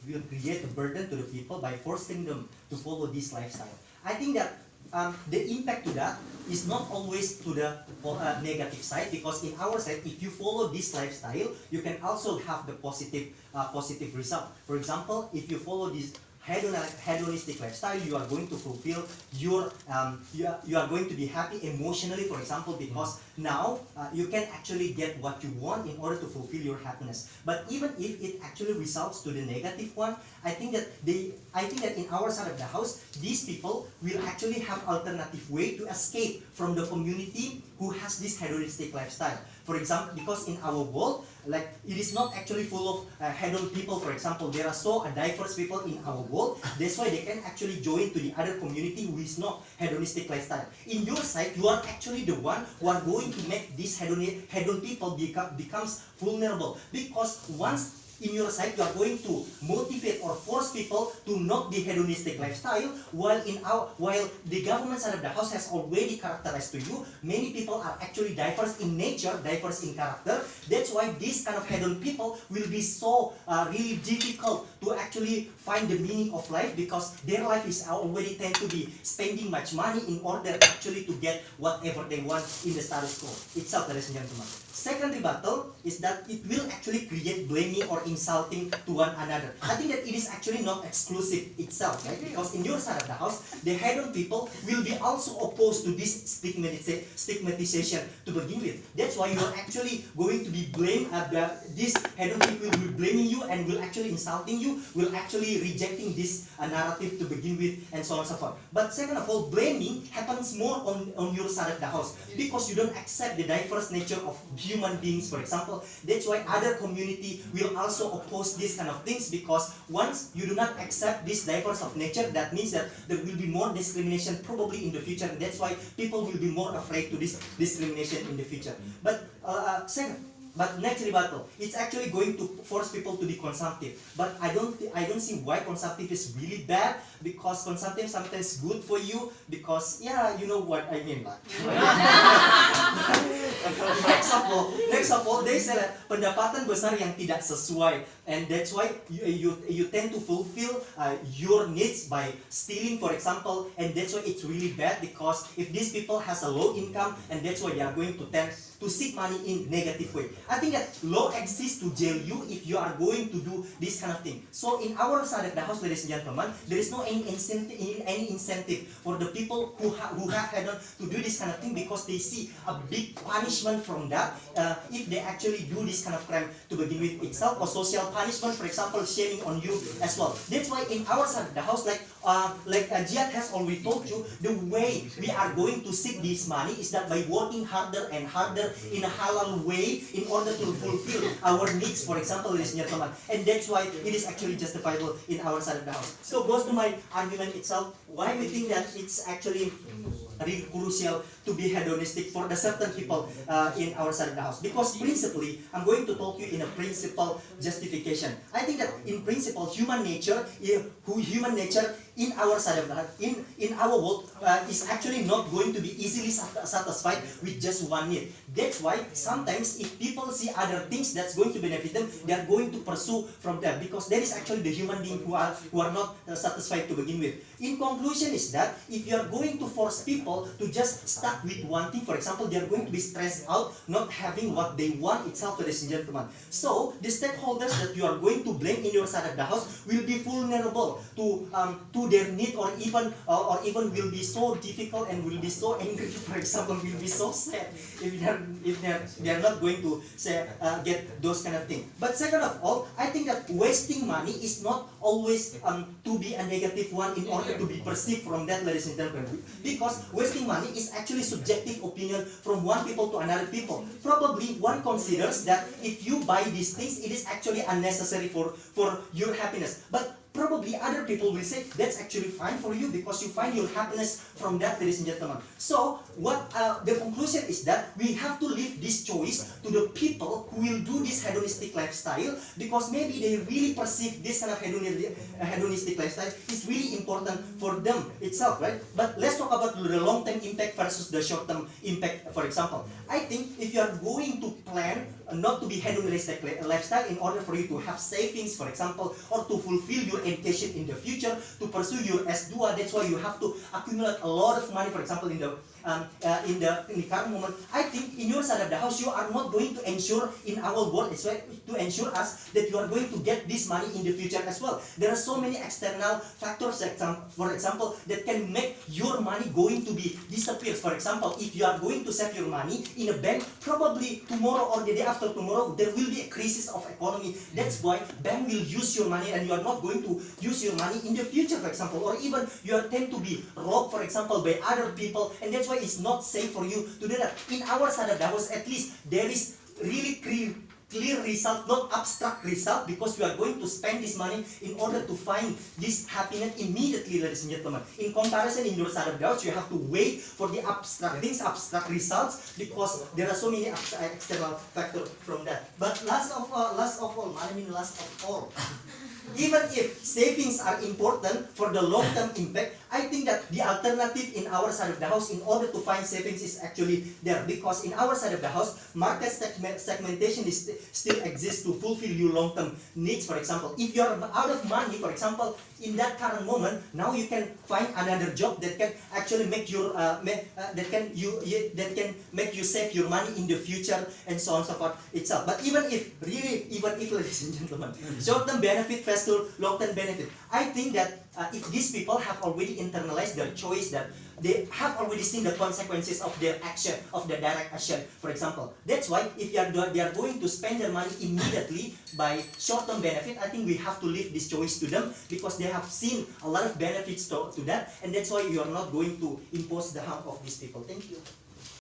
will create a burden to the people by forcing them to follow this lifestyle. I think that the impact to that is not always to the negative side, because in our side, if you follow this lifestyle, you can also have the positive result. For example, if you follow this hedonistic lifestyle, you are going to fulfill your you are going to be happy emotionally, for example, because now you can actually get what you want in order to fulfill your happiness. But even if it actually results to the negative one, I think that in our side of the house, these people will actually have alternative way to escape from the community who has this hedonistic lifestyle. For example, because in our world, like, it is not actually full of hedon people. For example, there are so diverse people in our world. That's why they can actually join to the other community who is not hedonistic lifestyle. In your side, you are actually the one who are going to make these hedon people becomes vulnerable, because once in your side, you are going to motivate or force people to not be hedonistic lifestyle, while the government side of the house has already characterized to you, many people are actually diverse in nature, diverse in character. That's why this kind of hedon people will be so really difficult to actually find the meaning of life, because their life is already tend to be spending much money in order actually to get whatever they want in the status quo itself, ladies and gentlemen. Second rebuttal is that it will actually create blaming or insulting to one another. I think that it is actually not exclusive itself, right? Because in your side of the house, the hedon people will be also opposed to this stigmatization to begin with. That's why you are actually going to be blamed. These hedon people will be blaming you and will actually insulting you, will actually rejecting this narrative to begin with, and so on and so forth. But second of all, blaming happens more on your side of the house, because you don't accept the diverse nature of human beings, for example. That's why other community will also oppose these kind of things, because once you do not accept this diverse of nature, that means that there will be more discrimination probably in the future. That's why people will be more afraid to this discrimination in the future. But next rebuttal, it's actually going to force people to be consumptive. But I don't see why consumptive is really bad, because consumptive sometimes good for you, because yeah, you know what I mean, lah. Next of all, they say that pendapatan besar yang tidak sesuai, and that's why you tend to fulfill your needs by stealing, for example, and that's why it's really bad, because if these people has a low income, and that's why they are going to tend to seek money in negative way. I think that law exists to jail you if you are going to do this kind of thing. So in our side of the house, ladies and gentlemen, there is no any incentive for the people who have hedon to do this kind of thing, because they see a big punishment from that if they actually do this kind of crime to begin with itself, or social punishment, for example, shaming on you as well. That's why in our side of the house, like Jihad has already told you, the way we are going to seek this money is that by working harder and harder in a halal way in order to fulfill our needs, for example, ladies and gentlemen. And that's why it is actually justifiable in our side of the house. So goes to my argument itself, why we think that it's actually really crucial to be hedonistic for the certain people in our side of the house. Because principally, I'm going to talk you in a principle justification. I think that in principle, human nature in our side of the house, in our world, is actually not going to be easily satisfied with just one need. That's why sometimes if people see other things that's going to benefit them, they are going to pursue from them, because that is actually the human being who are not satisfied to begin with. In conclusion is that if you are going to force people to just stuck with one thing, for example, they are going to be stressed out not having what they want itself, ladies and gentlemen. So the stakeholders that you are going to blame in your side of the house will be vulnerable to their need, or even will be so difficult and will be so angry, for example, will be so sad if they are not going to say get those kind of things. But second of all, I think that wasting money is not always to be a negative one in order to be perceived from that, ladies and gentlemen, because wasting money is actually subjective opinion from one people to another people. Probably one considers that if you buy these things, it is actually unnecessary for your happiness. But probably other people will say that's actually fine for you because you find your happiness from that, ladies and gentlemen. So what the conclusion is that we have to leave this choice to the people who will do this hedonistic lifestyle, because maybe they really perceive this kind of hedonistic lifestyle is really important for them itself, right? But let's talk about the long-term impact versus the short-term impact. For example, I think if you are going to plan not to be hedonistic lifestyle, in order for you to have savings, for example, or to fulfill your education in the future, to pursue your S2. That's why you have to accumulate a lot of money, for example, in the current moment. I think in your side of the house, you are not going to ensure in our world as well, to ensure us that you are going to get this money in the future as well. There are so many external factors, for example, that can make your money going to be disappears. For example, if you are going to save your money in a bank, probably tomorrow or the day after tomorrow, there will be a crisis of economy. That's why bank will use your money, and you are not going to use your money in the future, for example, or even you are tend to be robbed, for example, by other people, and that's why it's not safe for you to do that. In our side of the house, at least there is really clear result, not abstract result, because we are going to spend this money in order to find this happiness immediately, ladies and gentlemen. In comparison, in your side of the house, you have to wait for the abstract things, abstract results, because there are so many external factors from that. But last of all, even if savings are important for the long-term impact, I think that the alternative in our side of the house in order to find savings is actually there. Because in our side of the house, market segmentation still exists to fulfill your long-term needs. For example, if you are out of money, for example, in that current moment, now you can find another job that can actually make your that can make you save your money in the future, and so on and so forth itself. But even if, ladies and gentlemen, short-term benefit versus long-term benefit, I think that if these people have already internalized their choice, that they have already seen the consequences of their action, of their direct action, for example. That's why if they are going to spend their money immediately by short-term benefit, I think we have to leave this choice to them, because they have seen a lot of benefits to that, and that's why you are not going to impose the harm of these people. Thank you.